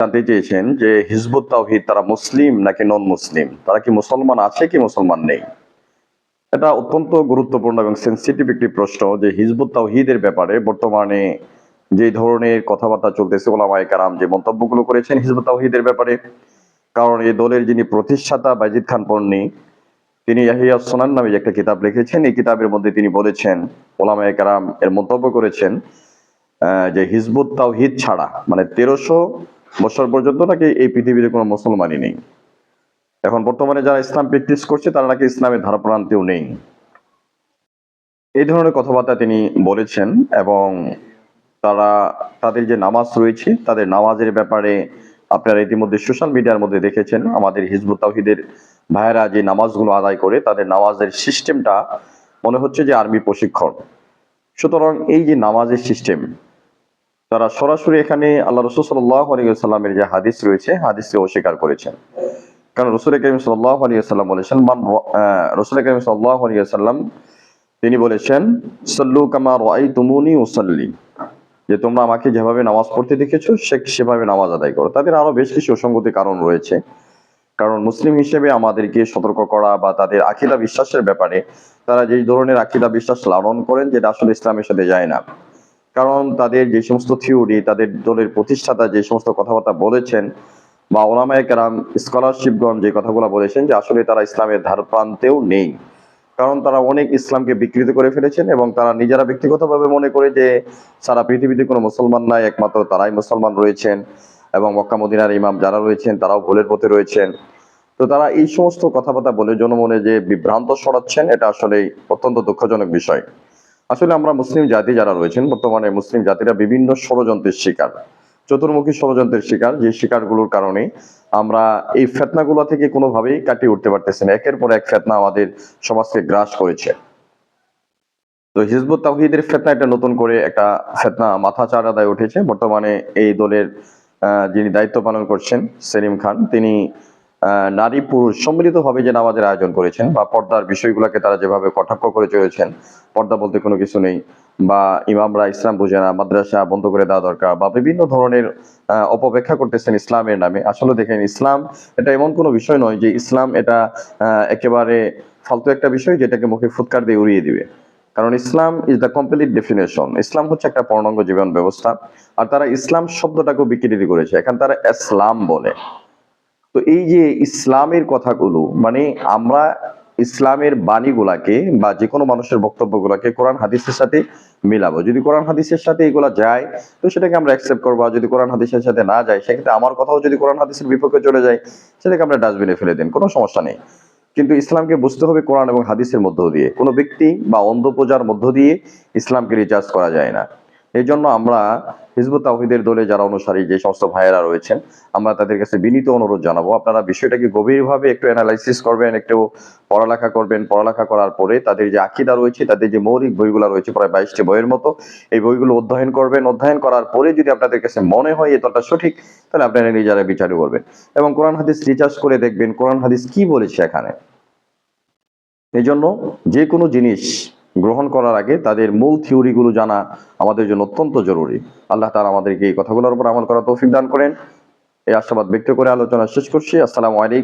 জানতে চেয়েছেন যে হিজবুত তাওহীদ তারা মুসলিম নাকি নন মুসলিম, তারা কি মুসলমান আছে কি মুসলমান নেই। এটা অত্যন্ত গুরুত্বপূর্ণ এবং সেন্সিটিভ একটি প্রশ্ন যে হিজবুত তাওহীদের ব্যাপারে বর্তমানে যে ধরনের কথাবার্তা চলতেছে, ওলামায়ে কেরাম যে মন্তব্যগুলো করেছেন হিজবুত তাওহীদের ব্যাপারে। কারণ এই দলের যিনি প্রতিষ্ঠাতা বাইজিদ খান পন্নী, তিনি ইয়াহিয়া সুনান নামে একটা কিতাব লিখেছেন। এই কিতাবের মধ্যে তিনি বলেছেন, ওলামায়ে কেরাম এর মন্তব্য করেছেন যে হিজবুত তাওহীদ ছাড়া মানে 1300 বছর পর্যন্ত নাকি এই পৃথিবীতে কোনো মুসলমানই নেই। এখন বর্তমানে যারা ইসলাম প্র্যাকটিস করছে তারা নাকি ইসলামের ধারাপ্রান্তেও নেই। এই ধরনের কথাবার্তা তিনি বলেছেন এবং তাদের যে নামাজ রয়েছে তাদের নামাজের ব্যাপারে আপনারা ইতিমধ্যে সোশ্যাল মিডিয়ার মধ্যে দেখেছেন, আমাদের হিজবুত তাওহীদের ভাইয়েরা যে নামাজগুলো আদায় করে তাদের নামাজের সিস্টেমটা মনে হচ্ছে যে আর্মি প্রশিক্ষণ। সুতরাং এই যে নামাজের সিস্টেম, তারা সরাসরি এখানে আল্লাহ রাসূল সাল্লাল্লাহু আলাইহি ওয়াসাল্লামের যে হাদিস রয়েছে হাদিসকে অস্বীকার করেছেন। কারণ রাসূল করিম সাল্লাল্লাহু আলাইহি ওয়াসাল্লাম বলেছেন, রাসূল করিম সাল্লাল্লাহু আলাইহি ওয়াসাল্লাম তিনি বলেছেন, সাল্লু কামা রাআইতুমুনি উসাল্লি, যে তোমরা আমাকে যেভাবে নামাজ পড়তে দেখেছো সেভাবে নামাজ আদায় করো। তাদের আরো বেশ কিছু অসঙ্গতি কারণ রয়েছে। কারণ মুসলিম হিসেবে আমাদেরকে সতর্ক করা বা তাদের আকীদা বিশ্বাসের ব্যাপারে, তারা যে ধরনের আকীদা বিশ্বাস লালন করেন যেটা আসলে ইসলামের সাথে যায় না। কারণ তাদের যে সমস্ত থিওরি, তাদের দলের প্রতিষ্ঠাতা যে সমস্ত কথাবার্তা বলেছেন বা ওলামায়ে কেরাম স্কলারশিপগণ যে কথাগুলো বলেছেন, যে আসলে তারা ইসলামের ধার প্রান্তেও নেই। কারণ তারা অনেক ইসলামকে বিকৃত করে ফেলেছেন এবং তারা নিজেরা ব্যক্তিগতভাবে মনে করে যে সারা পৃথিবীতে কোনো মুসলমান নাই, একমাত্র তারাই মুসলমান রয়েছেন এবং মক্কা মদিনার ইমাম যারা রয়েছেন তারাও ভুলের পথে রয়েছেন। তো তারা এই সমস্ত কথাবার্তা বলে জনমনে যে বিভ্রান্ত ছড়াচ্ছেন, এটা আসলে অত্যন্ত দুঃখজনক বিষয়। আসলে আমরা মুসলিম জাতি যারা রয়েছেন, বর্তমানে মুসলিম জাতিরা বিভিন্ন ষড়যন্ত্রের শিকার, চতুর্মুখী ষড়যন্ত্রের শিকার, যে শিকারগুলোর কারণে আমরা এই ফেতনাগুলো থেকে কোনোভাবেই কাটিয়ে উঠতে পারতেছি না। একের পর এক ফেতনা আমাদের সমাজকে গ্রাস করেছে। তো হিজবুত তাওহীদের ফেতনা এটা নতুন করে একটা ফেতনা মাথা চাড়াদায় উঠেছে। বর্তমানে এই দলের যিনি দায়িত্ব পালন করছেন সেলিম খান, তিনি নারী পুরুষ সম্মিলিতভাবে যে নামাজের আয়োজন করেছেন বা পর্দার বিষয়গুলোকে তারা যেভাবে কটাক্ষ করে চলেছেন, পর্দা বলতে কোনো কিছু নেই বা ইমামরা ইসলাম বুঝে না, মাদ্রাসা বন্ধ করে দেওয়া দরকার বা বিভিন্ন ধরনের অপব্যাখ্যা করতেছেন ইসলামের নামে। আসলে দেখেন, ইসলাম এটা এমন কোনো বিষয় নয় যে ইসলাম এটা একেবারে ফালতু একটা বিষয় যেটাকে মুখে ফুৎকার দিয়ে উড়িয়ে দিবে। কারণ ইসলাম ইজ দ্য কমপ্লিট ডেফিনেশন। ইসলাম হচ্ছে একটা পূর্ণাঙ্গ জীবন ব্যবস্থা। আর তারা ইসলাম শব্দটাকেও বিকৃতি করেছে, এখন তারা ইসলাম বলে। তো এই যে ইসলামের কথাগুলো, মানে আমরা ইসলামের বাণীগুলাকে বা যে কোনো মানুষের বক্তব্যগুলাকে কোরআন হাদিসের সাথে মিলাবো। যদি কোরআন হাদিসের সাথে এগুলা যায় তো সেটাকে আমরা অ্যাকসেপ্ট করবো, আর যদি কোরআন হাদিসের সাথে না যায় সেক্ষেত্রে আমার কথাও যদি কোরআন হাদিসের বিপক্ষে চলে যায় সেটাকে আমরা ডাস্টবিনে ফেলে দেন, কোনো সমস্যা নেই। কিন্তু ইসলামকে বুঝতে হবে কোরআন এবং হাদিসের মধ্য দিয়ে, কোনো ব্যক্তি বা অন্ধ পূজার মধ্য দিয়ে ইসলামকে রিচার্জ করা যায় না। এই জন্য আমরা হিজবুত তাওহীদের দলে যারা অনুসারী যে সমস্ত ভাইয়েরা রয়েছেন, আমরা তাদের কাছে বিনীত অনুরোধ জানাবো, আপনারা বিষয়টাকে গভীরভাবে একটু অ্যানালাইসিস করবেন, একটু পড়ালেখা করবেন। পড়ালেখা করার পরে তাদের যে আকীদা রয়েছে, তাদের যে মৌলিক বইগুলো রয়েছে প্রায় 22টি বইয়ের মতো, এই বইগুলো অধ্যয়ন করবেন। অধ্যয়ন করার পরে যদি আপনাদের কাছে মনে হয় এই দলটা সঠিক, তাহলে আপনারা নিজেরা বিচার করবেন এবং কোরআন হাদিস রিচার্জ করে দেখবেন কোরআন হাদিস কি বলেছে এখানে। এই জন্য যে কোনো জিনিস গ্রহণ করার আগে তাদের মূল থিওরিগুলো জানা আমাদের জন্য অত্যন্ত জরুরি। আল্লাহ তাআলা আমাদেরকে এই কথাগুলোর উপর আমল করার তৌফিক দান করেন, এই আশাবাদ ব্যক্ত করে আলোচনা শেষ করছি। আসসালামু আলাইকুম।